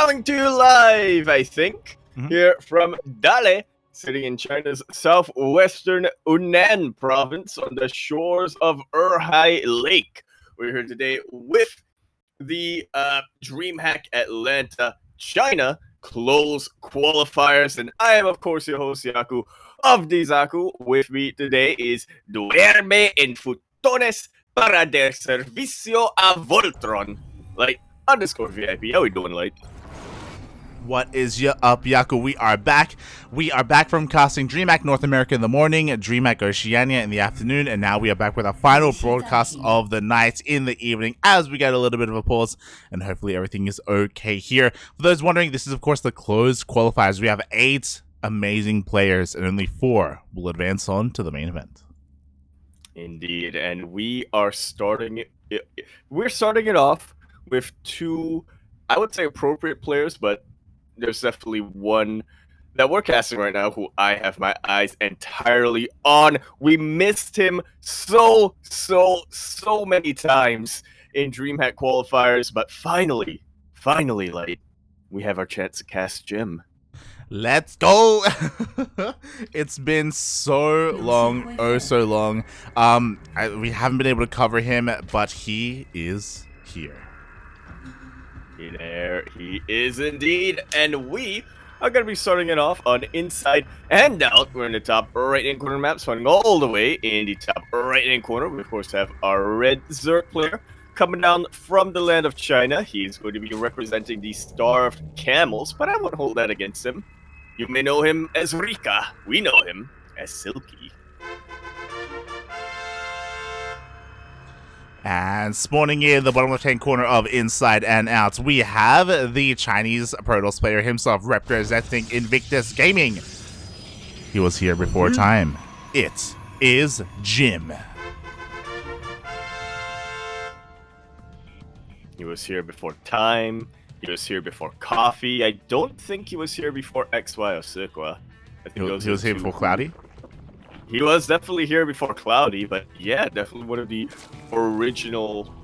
coming to you live, I think, here from Dale, sitting in China's southwestern Yunnan province on the shores of Erhai Lake. We're here today with the DreamHack Atlanta China close qualifiers, and I am, of course, your host, Yaku of Zaku. With me today is Duerme en Futones para der Servicio a Voltron. Like, _ VIP. How we doing, Light? What is up, Yaku? We are back. We are back from casting DreamHack North America in the morning, DreamHack Oceania in the afternoon, and now we are back with our final broadcast of the night in the evening as we get a little bit of a pause, and hopefully everything is okay here. For those wondering, this is, of course, the closed qualifiers. We have 8 amazing players, and only 4 will advance on to the main event. Indeed, and we are starting it. We're starting it off with 2, I would say, appropriate players, but there's definitely one that we're casting right now who I have my eyes entirely on. We missed him so many times in DreamHack qualifiers, but finally, Light, we have our chance to cast Jim. Let's go. It's been so long, oh so long. We haven't been able to cover him, but he is here. There he is indeed, and we are going to be starting it off on inside and out. We're in the top right-hand corner map, starting all the way in the top right-hand corner. We, of course, have our red Zerg player coming down from the land of China. He's going to be representing the Starved Camels, but I won't hold that against him. You may know him as Rika. We know him as Silky. And spawning in the bottom left-hand corner of Inside and Out, we have the Chinese Protoss player himself representing Invictus Gaming. He was here before time. It is Jim. He was here before time. He was here before coffee. I don't think he was here before XY or Silky. I think He was here before Cloudy? He was definitely here before Cloudy, but yeah, definitely one of the original...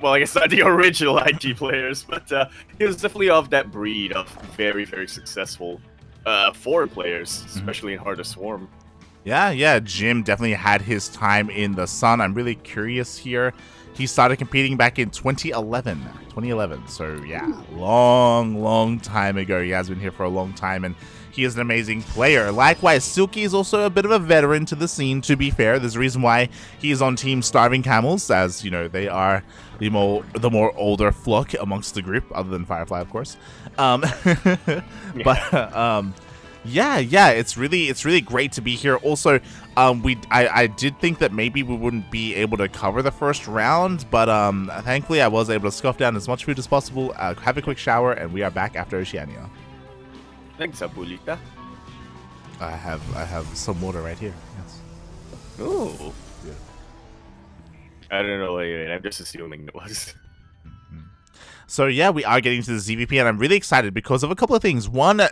Well, I guess not the original IG players, but he was definitely of that breed of very successful foreign players, especially in Heart of Swarm. Yeah, Jim definitely had his time in the sun. I'm really curious here. He started competing back in 2011, so yeah, long time ago. He has been here for a long time, and he is an amazing player. Likewise, Silky is also a bit of a veteran to the scene, to be fair. There's a reason why he is on Team Starving Camels, as, you know, they are the more older flock amongst the group, other than Firefly, of course. Yeah, it's really great to be here. Also, I did think that maybe we wouldn't be able to cover the first round, but thankfully I was able to scuff down as much food as possible, have a quick shower, and we are back after Oceania. Thanks, Abuelita. I have some water right here. Yes. Ooh. Yeah. I don't know what you mean. I'm just assuming it was. So yeah, we are getting to the ZvP, and I'm really excited because of a couple of things. One,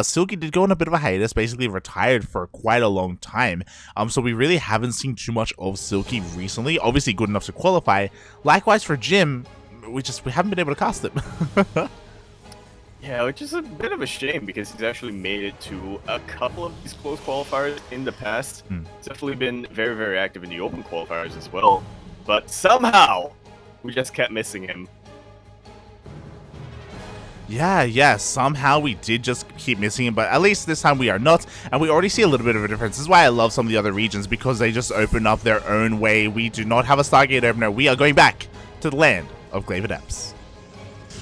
Silky did go on a bit of a hiatus, basically retired for quite a long time. So we really haven't seen too much of Silky recently. Obviously good enough to qualify. Likewise for Jim, we haven't been able to cast him. Yeah, which is a bit of a shame because he's actually made it to a couple of these close qualifiers in the past. He's definitely been very active in the open qualifiers as well. But somehow, we just kept missing him. Yeah, somehow we did just keep missing him, but at least this time we are not, and we already see a little bit of a difference. This is why I love some of the other regions, because they just open up their own way. We do not have a Stargate opener. We are going back to the land of Glaive Adepts.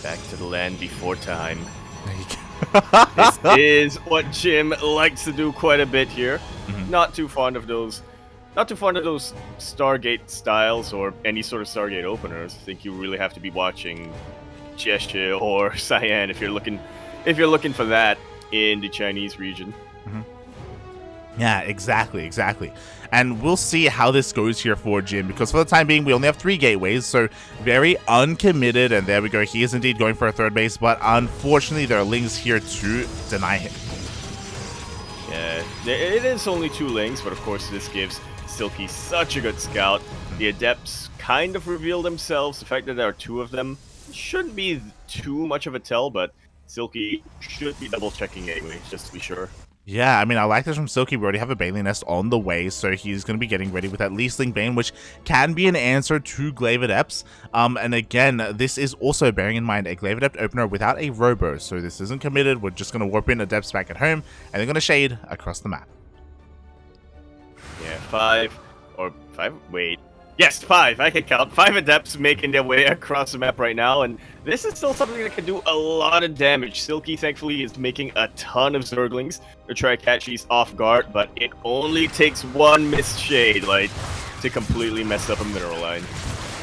Back to the land before time. This is what Jim likes to do quite a bit here. Not too fond of those Stargate styles or any sort of Stargate openers. I think you really have to be watching Jeshe or Cyan if you're looking for that in the Chinese region. Yeah, exactly. And we'll see how this goes here for Jim, because for the time being, we only have 3 gateways, so very uncommitted, and there we go. He is indeed going for a 3rd base, but unfortunately, there are Lings here to deny him. Yeah, it is only 2 Lings, but of course, this gives Silky such a good scout. The Adepts kind of reveal themselves. The fact that there are 2 of them shouldn't be too much of a tell, but Silky should be double checking anyway, just to be sure. Yeah, I mean, I like this from Silky. We already have a Bailey Nest on the way, so he's going to be getting ready with that Leasling Bane, which can be an answer to Glaive Adepts. And again, this is also, bearing in mind, a Glaive Adept opener without a Robo, so this isn't committed. We're just going to warp in Adepts back at home, and they're going to shade across the map. Yeah, 5, wait. Yes, 5, I can count. 5 Adepts making their way across the map right now, and this is still something that can do a lot of damage. Silky, thankfully, is making a ton of Zerglings to try to catch these off guard, but it only takes one missed shade, like, to completely mess up a mineral line.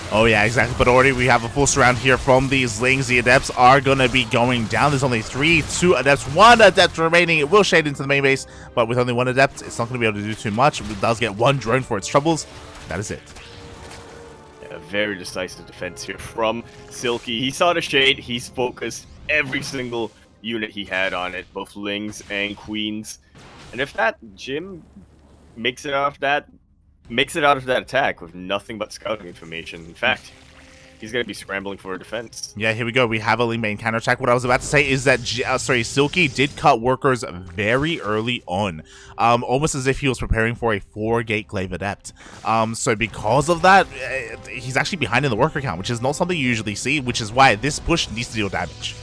Oh yeah, exactly, but already we have a full surround here from these Lings. The Adepts are going to be going down. There's only 3, 2 Adepts, 1 Adept remaining. It will shade into the main base, but with only 1 Adept, it's not going to be able to do too much. It does get 1 drone for its troubles. That is it. A very decisive defense here from Silky. He saw the shade, he's focused every single unit he had on it, both Lings and Queens. And if that Jim makes it out of that attack with nothing but scouting information, in fact, he's going to be scrambling for a defense. Yeah, here we go. We have a Ling Bane counterattack. What I was about to say is that, Silky did cut workers very early on. Almost as if he was preparing for a 4-gate Glaive Adept. So because of that, he's actually behind in the worker count, which is not something you usually see, which is why this push needs to deal damage.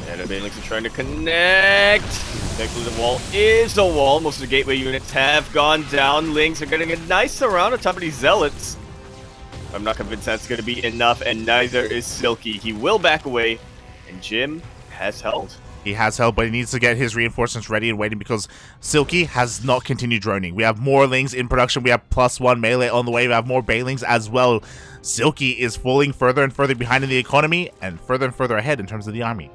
And the Banelings are trying to connect. Thankfully, the wall is a wall. Most of the gateway units have gone down. Lings are getting a nice surround on top of these Zealots. I'm not convinced that's going to be enough, and neither is Silky. He will back away, and Jim has held. He has held, but he needs to get his reinforcements ready and waiting because Silky has not continued droning. We have more Lings in production. We have +1 melee on the way. We have more Bailings as well. Silky is falling further and further behind in the economy and further ahead in terms of the army.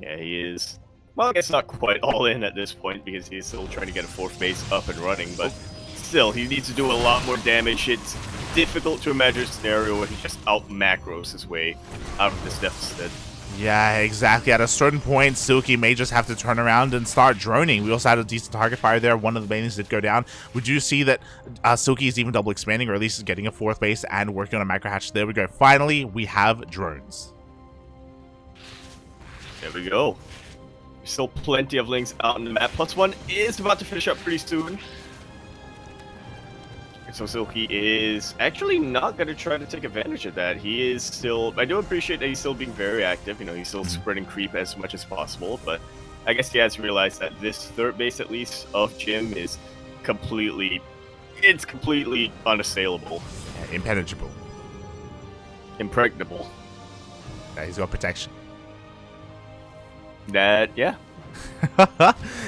Yeah, he is. Well, I guess not quite all in at this point because he's still trying to get a 4th base up and running, but still, he needs to do a lot more damage. It's difficult to imagine a scenario where he just out-macros his way out of this deficit. Yeah, exactly. At a certain point, Silky may just have to turn around and start droning. We also had a decent target fire there. One of the Banelings did go down. We do see that Silky is even double expanding, or at least getting a 4th base and working on a macro hatch. There we go. Finally, we have drones. There we go. There's still plenty of Lings out on the map. +1 is about to finish up pretty soon. So Silky is actually not going to try to take advantage of that. He is still... I do appreciate that he's still being very active. You know, he's still spreading creep as much as possible. But I guess he has realized that this 3rd base, at least, of Jim is completely... It's completely unassailable. Yeah, impenetrable. Impregnable. Yeah, he's got protection. That, yeah.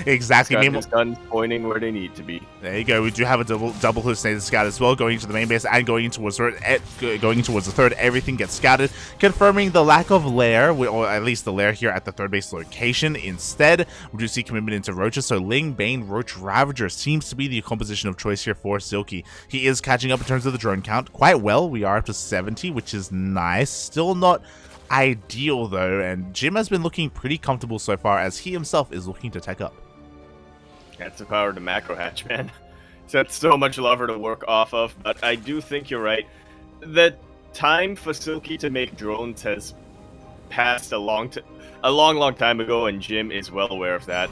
Exactly. He's got his guns pointing where they need to be. There you go. We do have a double hallucinated scout as well, going into the main base and going towards the 3rd. Everything gets scouted, confirming the lack of lair, or at least the lair here at the 3rd base location. Instead, we do see commitment into Roaches, so Ling Bane Roach Ravager seems to be the composition of choice here for Silky. He is catching up in terms of the drone count quite well. We are up to 70, which is nice. Still not ideal though, and Jim has been looking pretty comfortable so far as he himself is looking to tech up. That's the power of the macro hatch, man. So that's so much lever to work off of, but I do think you're right. The time for Silky to make drones has passed a long time ago, and Jim is well aware of that.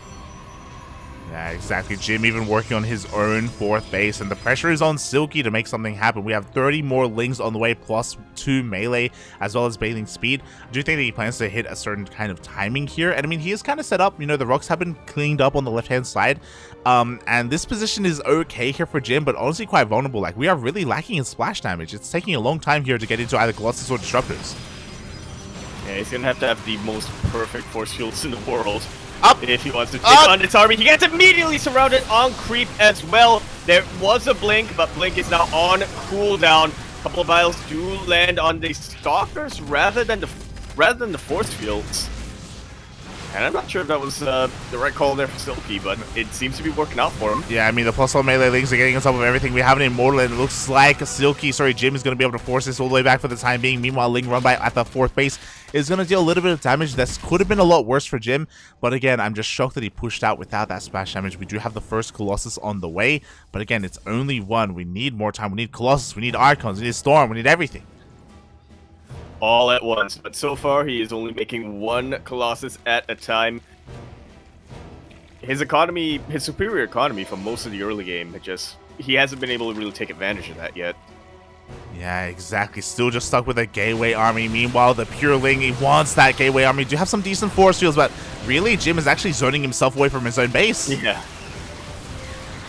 Yeah, exactly. Jim even working on his own 4th base, and the pressure is on Silky to make something happen. We have 30 more Lings on the way, +2 melee, as well as Bailing speed. I do think that he plans to hit a certain kind of timing here, and I mean, he is kind of set up. You know, the rocks have been cleaned up on the left-hand side, and this position is okay here for Jim, but honestly quite vulnerable. Like, we are really lacking in splash damage. It's taking a long time here to get into either Colossus or Disruptors. Yeah, he's gonna have to have the most perfect force fields in the world. Up! If he wants to take on this army. He gets immediately surrounded on creep as well. There was a blink, but blink is now on cooldown. A couple of vials do land on the stalkers rather than the force fields. And I'm not sure if that was the right call there for Silky, but it seems to be working out for him. Yeah, I mean, the +1 melee Lings are getting on top of everything. We have an Immortal, and it looks like Jim is going to be able to force this all the way back for the time being. Meanwhile, Ling run by at the 4th base is going to deal a little bit of damage. That could have been a lot worse for Jim, but again, I'm just shocked that he pushed out without that splash damage. We do have the first Colossus on the way, but again, it's only 1. We need more time. We need Colossus, we need Archons, we need Storm, we need everything. all at once. But so far, he is only making one Colossus at a time. His economy, his superior economy from most of the early game, he hasn't been able to really take advantage of that yet. Yeah, exactly. Still just stuck with a gateway army. Meanwhile, the Pureling, he wants that gateway army. Do have some decent force fields, but really, Jim is actually zoning himself away from his own base. Yeah.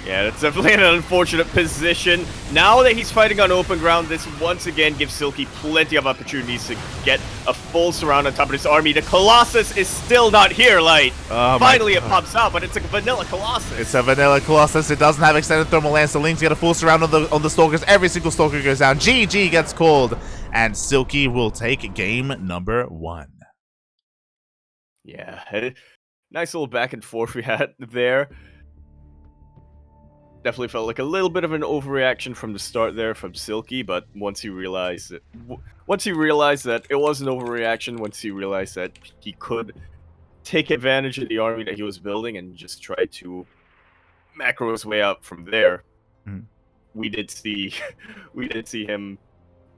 Yeah, that's definitely an unfortunate position. Now that he's fighting on open ground, this once again gives Silky plenty of opportunities to get a full surround on top of his army. The Colossus is still not here, Light. Finally it pops out, but it's a vanilla Colossus. It's a vanilla Colossus. It doesn't have extended thermal lance. The Lings get a full surround on the Stalkers. Every single Stalker goes down. GG gets called, and Silky will take game number 1. Yeah, nice little back and forth we had there. Definitely felt like a little bit of an overreaction from the start there from Silky, but once he realized that it was an overreaction, once he realized that he could take advantage of the army that he was building and just try to macro his way up from there, we did see him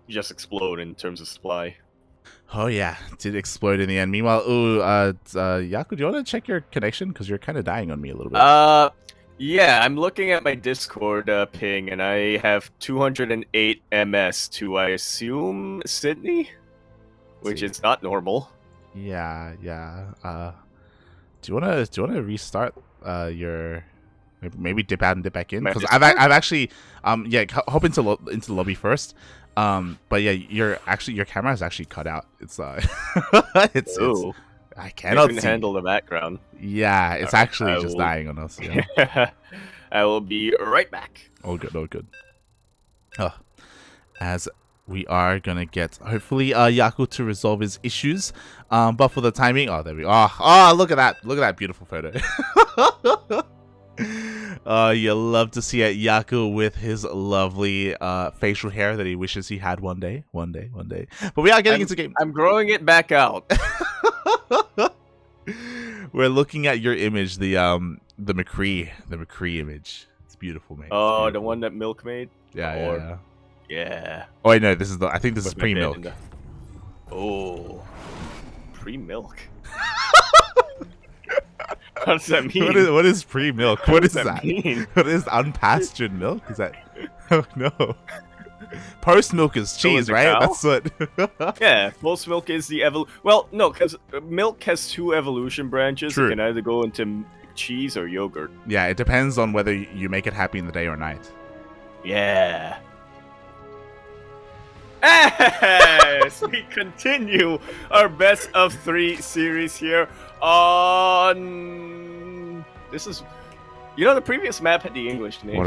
just explode in terms of supply. Oh yeah, did explode in the end. Meanwhile, Yaku, do you want to check your connection? Because you're kind of dying on me a little bit. Yeah, I'm looking at my Discord ping, and I have 208 MS to, I assume, Sydney? Which is not normal. Yeah. Do you wanna restart your maybe dip out and dip back in? Because I've actually hop into the lobby first. But yeah, your camera is actually cut out. It's it's I cannot handle the background. Yeah, it's actually just dying on us. Yeah. I will be right back. All good. As we are gonna get hopefully Yaku to resolve his issues. But for the timing, there we go. Oh, look at that beautiful photo. You love to see it, Yaku with his lovely facial hair that he wishes he had one day. But we are getting into game. I'm growing it back out. We're looking at your image, the McCree image. It's beautiful, mate. Oh, the one that Milk made? Yeah. Yeah. Oh wait, no, I think this is pre-milk. Oh, pre-milk. What does that mean? What is pre-milk? What does that mean? What is unpastured milk? Is that? Oh no. Post milk is cheese, right? Cow? That's what. Yeah, post milk is the Well, no, because milk has 2 evolution branches. True. It can either go into cheese or yogurt. Yeah, it depends on whether you make it happy in the day or night. Yeah. As we continue our best of 3 series here on the previous map had the English name.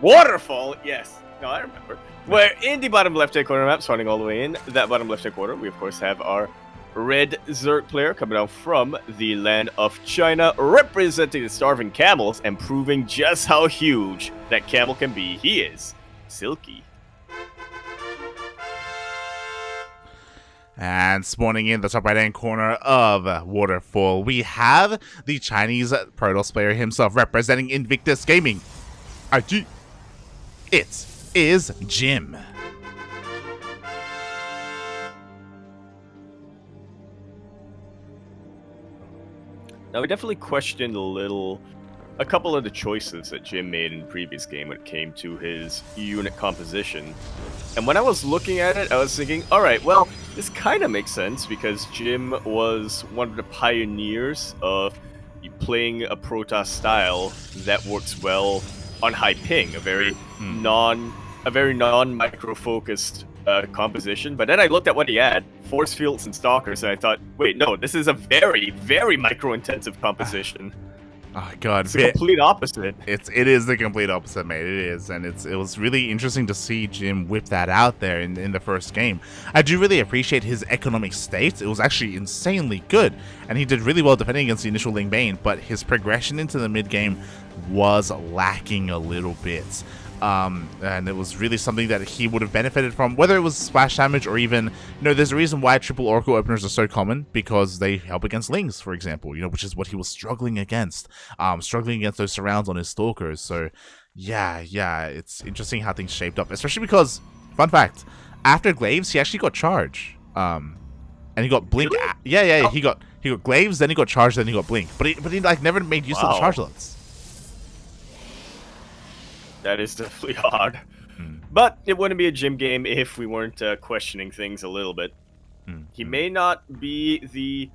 Waterfall, yes. No, I remember. Where in the bottom left-hand corner map, starting all the way in that bottom left-hand corner, we of course have our red Zerg player coming out from the land of China, representing the starving camels and proving just how huge that camel can be. He is Silky. And spawning in the top right-hand corner of Waterfall, we have the Chinese Protoss player himself, representing Invictus Gaming. IG. It is Jim. Now, we definitely questioned a couple of the choices that Jim made in the previous game when it came to his unit composition. And when I was looking at it, I was thinking, alright, well, this kind of makes sense because Jim was one of the pioneers of playing a Protoss style that works well on high ping, a very non-micro-focused composition. But then I looked at what he had, force fields and stalkers, and I thought, wait, no, this is a very, very micro-intensive composition. Oh god, it's the complete opposite. It is the complete opposite, mate. It is, and it was really interesting to see Jim whip that out there in the first game. I do really appreciate his economic state. It was actually insanely good, and he did really well defending against the initial Ling Bane, but his progression into the mid game was lacking a little bit. And it was really something that he would have benefited from, whether it was splash damage or even, there's a reason why triple Oracle openers are so common, because they help against Lings, for example, which is what he was struggling against those surrounds on his Stalkers. So yeah, it's interesting how things shaped up, especially because, fun fact, after Glaives, he actually got Charge. And he got Blink. Really? Yeah. Oh. He got Glaives, then he got Charge, then he got Blink. But he like never made use of the Chargelets. That is definitely odd. But it wouldn't be a gym game if we weren't questioning things a little bit. He may not be the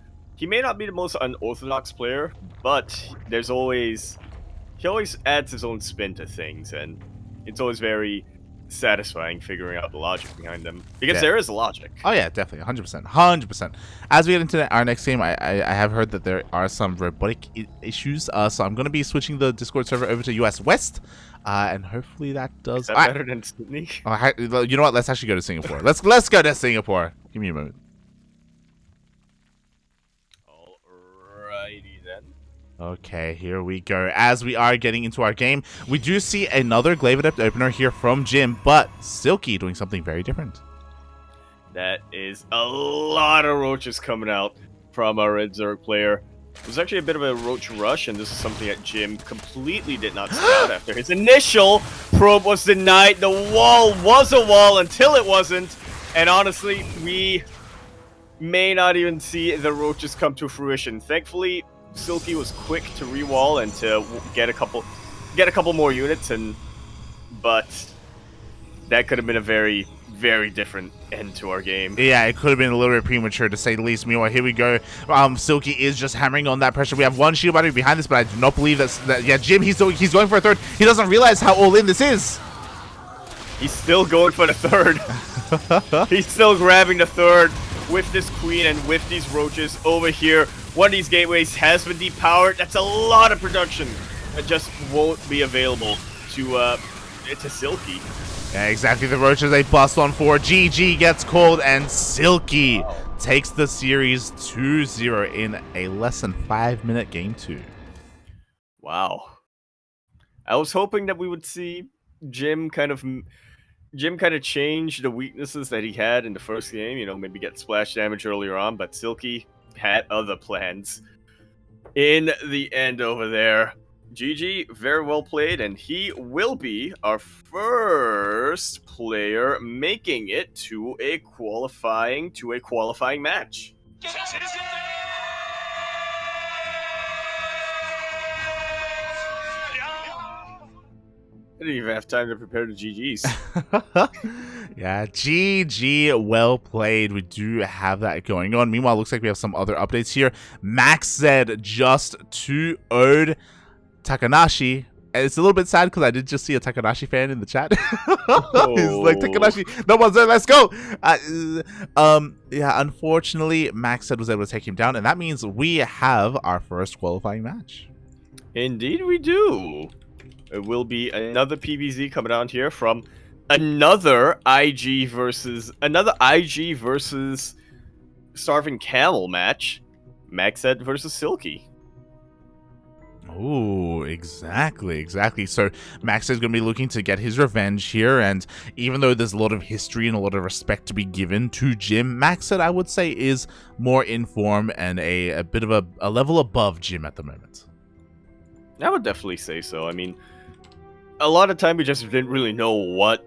most unorthodox player, but he always adds his own spin to things, and it's always very satisfying figuring out the logic behind them, because there is a logic. Oh yeah, definitely, 100%. As we get into our next game, I have heard that there are some robotic issues, so I'm going to be switching the Discord server over to US West, and hopefully that does. Is that better than Sydney? You know what? Let's actually go to Singapore. Let's go to Singapore. Give me a moment. Alrighty then. Okay, here we go. As we are getting into our game, we do see another Glaive Adept opener here from Jim, but Silky doing something very different. That is a lot of roaches coming out from our Red Zerg player. It was actually a bit of a roach rush, and this is something that Jim completely did not scout after. His initial probe was denied. The wall was a wall until it wasn't, and honestly, we may not even see the roaches come to fruition. Thankfully, Silky was quick to re-wall and to get a couple more units, but that could have been a very, very different end to our game. Yeah, it could have been a little bit premature to say the least. Meanwhile, here we go. Silky is just hammering on that pressure. We have one shield battery behind this, but I do not believe that. Yeah, Jim, he's going for a third. He doesn't realize how all in this is. He's still going for the third. He's still grabbing the third with this queen and with these roaches over here. One of these gateways has been depowered. That's a lot of production that just won't be available to Silky. Yeah, exactly. The roaches, they bust on 4. GG gets called, and Silky takes the series 2-0 in a less than 5-minute game 2. Wow. I was hoping that we would see Jim kind of change the weaknesses that he had in the first game, you know, maybe get splash damage earlier on, but Silky had other plans. In the end over there, GG, very well played, and he will be our first player making it to a qualifying match. I didn't even have time to prepare the GGs. Yeah, GG, well played. We do have that going on. Meanwhile, looks like we have some other updates here. Max said just 2-0'd Takanashi. And it's a little bit sad because I did just see a Takanashi fan in the chat. He's like, Takanashi, no one's there, let's go. Yeah, unfortunately, Max said was able to take him down, and that means we have our first qualifying match. Indeed we do. It will be another PvZ coming down here from another IG versus Starving Camel match. Maxed versus Silky. Oh, exactly. So Max is going to be looking to get his revenge here, and even though there's a lot of history and a lot of respect to be given to Jim, Maxed, I would say, is more in form and a bit of a level above Jim at the moment. I would definitely say so. I mean, a lot of time we just didn't really know what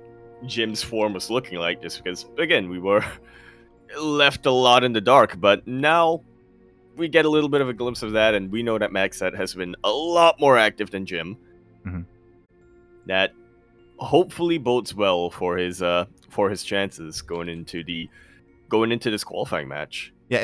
Jim's form was looking like, just because, again, we were left a lot in the dark, but now we get a little bit of a glimpse of that, and we know that Maxed has been a lot more active than Jim. Mm-hmm. That hopefully bodes well for his chances going into this qualifying match.